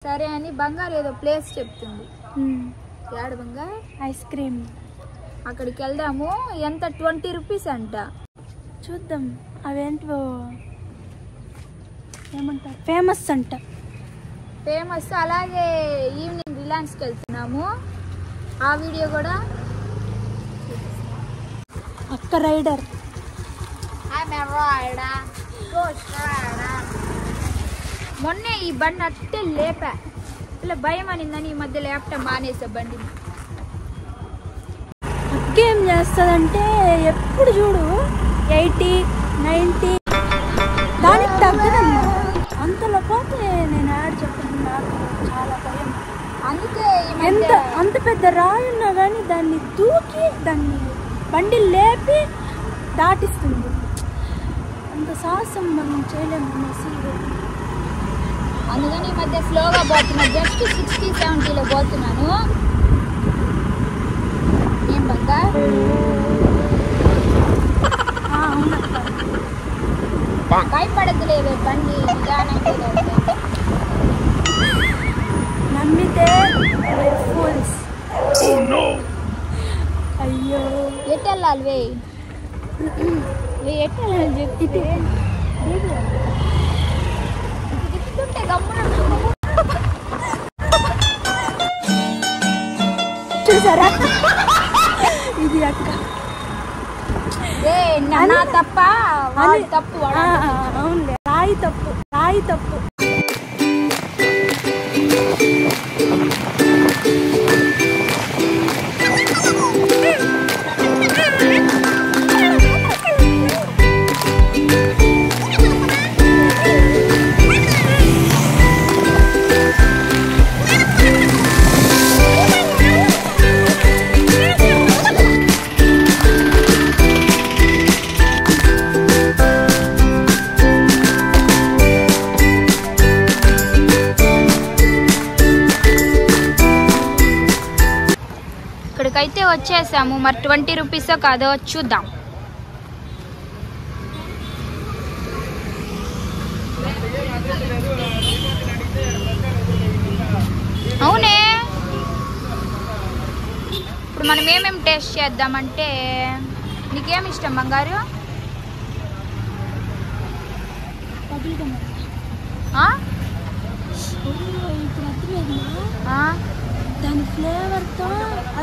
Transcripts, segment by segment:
సరే అని బంగారు ఏదో ప్లేస్ చెప్తుంది. యాడ బంగారు? Ice cream. అక్కడికి వెళ్దాము. ఎంత? 20 రూపీస్ అంట. చూద్దాం అవేంటో ఏమంటారు, ఫేమస్ అంట. ఫేమస్. అలాగే ఈవినింగ్ రిలయన్స్కి వెళ్తున్నాము. ఆ వీడియో కూడా అక్క రైడర్. మొన్నే ఈ బండి అట్టే లేపా. ఇలా భయం అనిందని ఈ మధ్య లేపటం మానేసా బండిని. అక్కేం చేస్తుందంటే ఎప్పుడు చూడు 80, 90 దానికి తగ్గదమ్మా. అంతలో పోతే నేను యాడ్ చెప్పాను, నాకు చాలా భయం. అందుకే అంత పెద్ద రాయున్నా కానీ దాన్ని దూకి దాన్ని బండి లేపి దాటిస్తుంది. అంత సాహసం మనం చేయలేము అనేసి అందుకని ఈ మధ్య స్లోగా పోతున్నా. జస్ట్ 60-70లో పోతున్నాను. ఏం బంగా? భయపడద్దులేవే, బండి నిదానంగా నమ్మితే ఫూల్స్. అయ్యో ఎటు వెళ్ళాలి వే? ఎటు వెళ్ళాలి చెప్పి తిప్పుతుంటే గమ్మున చూసారా? ఇది అక్క నా తప్ప తప్పు. అవునులే, రాయి తప్పు, రాయి తప్పు. ఇక్కడికైతే వచ్చేసాము. మరి 20 రూపీసో కాదో చూద్దాం. అవునే, ఇప్పుడు మనం ఏమేమి టేస్ట్ చేద్దామంటే, నీకేమి ఇష్టం బంగారు? ఇప్పుడు అర్థమైందా? దాని ఫ్లేవర్తో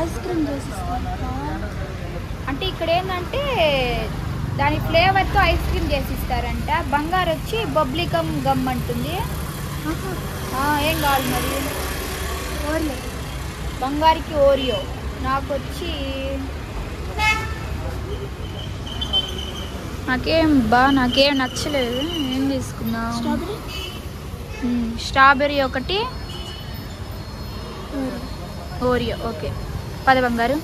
ఐస్ క్రీమ్ చేసిస్తారు. అంటే ఇక్కడ ఏంటంటే దాని ఫ్లేవర్తో ఐస్ క్రీమ్ చేసిస్తారంట. బంగారు వచ్చి బబ్లికమ్ గమ్ అంటుంది. ఏం కావాలి మరి? ఓరియో. బంగారికి ఓరియో, నాకు వచ్చి నాకేం నచ్చలేదు. ఏం తీసుకుందాం? స్ట్రాబెర్రీ ఒకటి, ఓరియో. ఓకే పద బంగారు.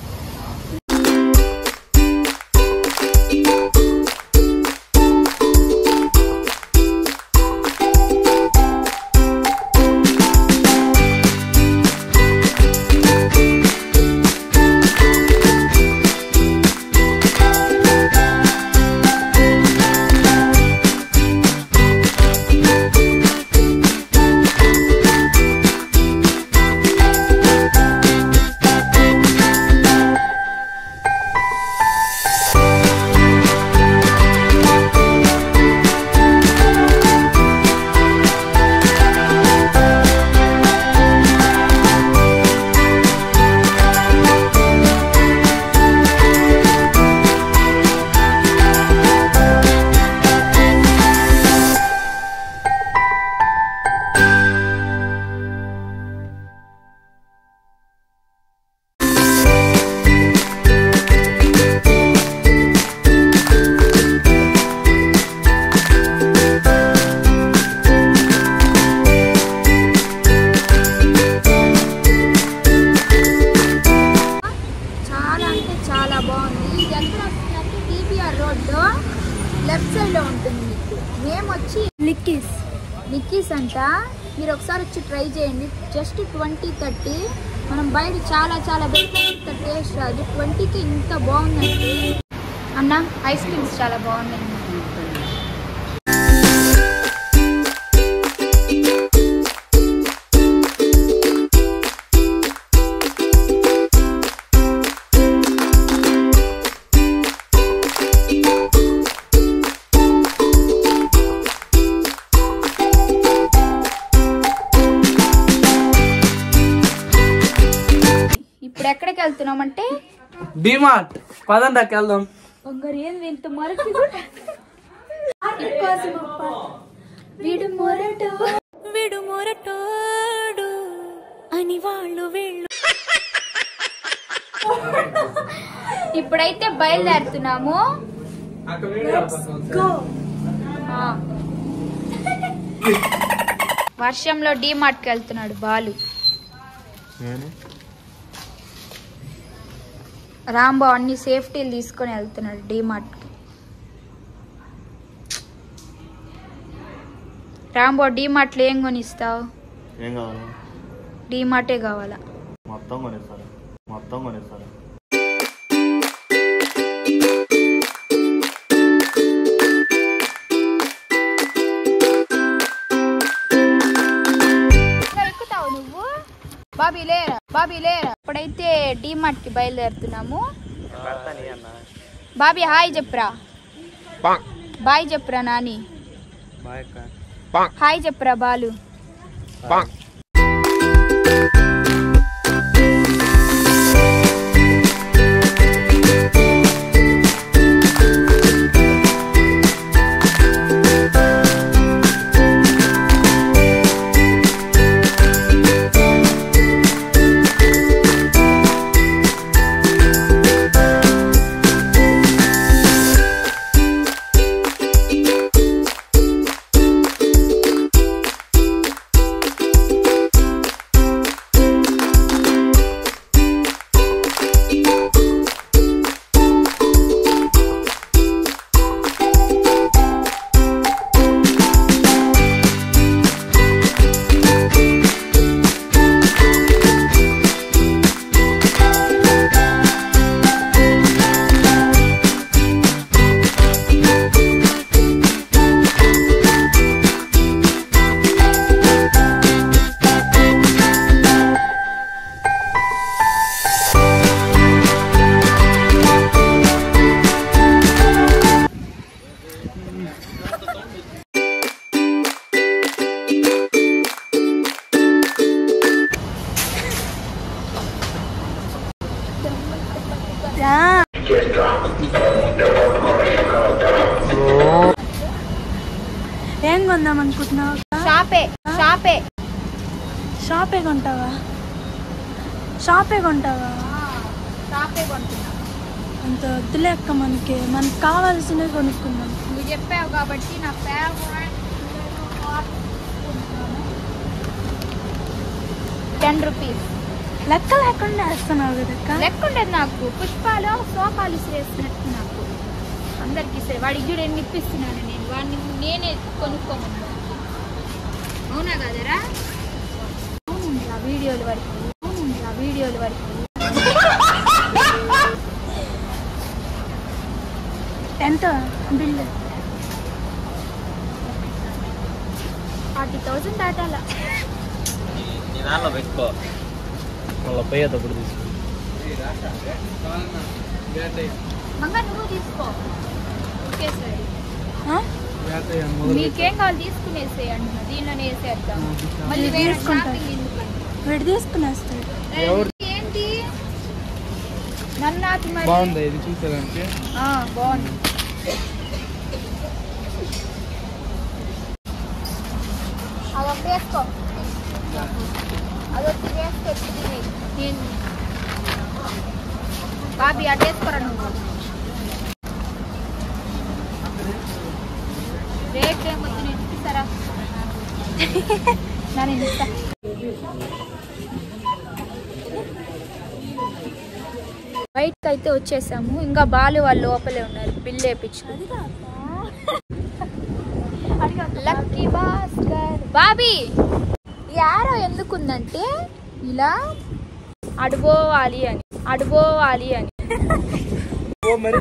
లెఫ్ట్ సైడ్ లో ఉంటుంది. నేమ్ వచ్చి లిక్కీస్ అంట. మీరు ఒకసారి వచ్చి ట్రై చేయండి. జస్ట్ 20-30. మనం బయట చాలా బెస్ట్ టేస్ట్ రాదు. 20కి ఇంత బాగుందండి అన్న. ఐస్ క్రీమ్స్ చాలా బాగున్నాయి. వెళ్తున్నామంటే డిమార్ట్ పదండి అక్క వెళ్దాం. బంగారు ఏంది ఇంత మరకి వీడు మొరటోడు అని వాళ్ళు వీళ్ళు. ఇప్పుడైతే బయలుదేరుతున్నాము. వర్షంలో డిమార్ట్కి వెళ్తున్నాడు బాలు. రాంబో అన్ని సేఫ్టీలు తీసుకొని వెళ్తున్నాడు డిమార్ట్కి. రాంబో డిమార్ట్లో ఏం కొనిస్తావు? ఏం కావాలి? డిమార్టే కావాలా? మొత్తం కొనిస్తారా? మొత్తం కొనిస్తారా? ఎక్కుతావు నువ్వు? బాబీ లేరా. ఇప్పుడైతే డిమార్ట్ కి బయలుదేరుతున్నాము. బాబీ హాయ్ చెప్పురా. బాయ్ చెప్పురా నాని. హాయ్ చెప్పురా బాలు. ఏం కొందాం అనుకుంటున్నావు? షాపే కొంటావా? అంత వద్దులే అక్క, మనకి కావాల్సినవి కొనుక్కుందాం. నువ్వు చెప్పావు కాబట్టి నా ఫేవరెట్ 10 రూపీస్. లెక్క లేకుండా వేస్తున్నావు కదా? లెక్క ఉండేది నాకు. పుష్పాలు సోపాలు వేసినట్టు నాకు అందరికి ఇస్తారు. వాడికి చూడు ఎన్ని ఇప్పిస్తున్నాను నేను. వాడిని నేనే కొనుక్కోమన్నా. అవునా కదరా? అవును వీడియోల వరకు. ఎంత బిల్లు? 40,000 దాటాలా? దాంట్లో పెట్టుకో, మళ్ళీ పోయేటప్పుడు తీసుకో. మంగా నువ్వు తీసుకో. ఓకే సార్, మీకేం కావాలి తీసుకునేసే అంటున్నా. దీనిలోనే వేసేద్దాం. మళ్ళీ వేరే షాపింగ్ ఎందుకంటే వీడు తీసుకునేస్తాడు. ఏంటి నన్నాకి మరి బాగుంది ఇది చూసేదానికి. బాగుంది. అదొకటి వేసుకో. అదొకటి వేసుకో. నేను బాబీ అటు వేసుకోరా నువ్వు. రేట్ ఏమొద్దు, నేను ఇస్తారా? నేను ఇస్తా. బయటకు అయితే వచ్చేసాము. ఇంకా బాలు వాళ్ళు లోపలే ఉన్నారు. బిల్లు వేయించుకుని. లక్కీ భాస్కర్. బాబీ ఈ యారో ఎందుకుందంటే ఇలా అడుపోవాలి అని. ఓ మరి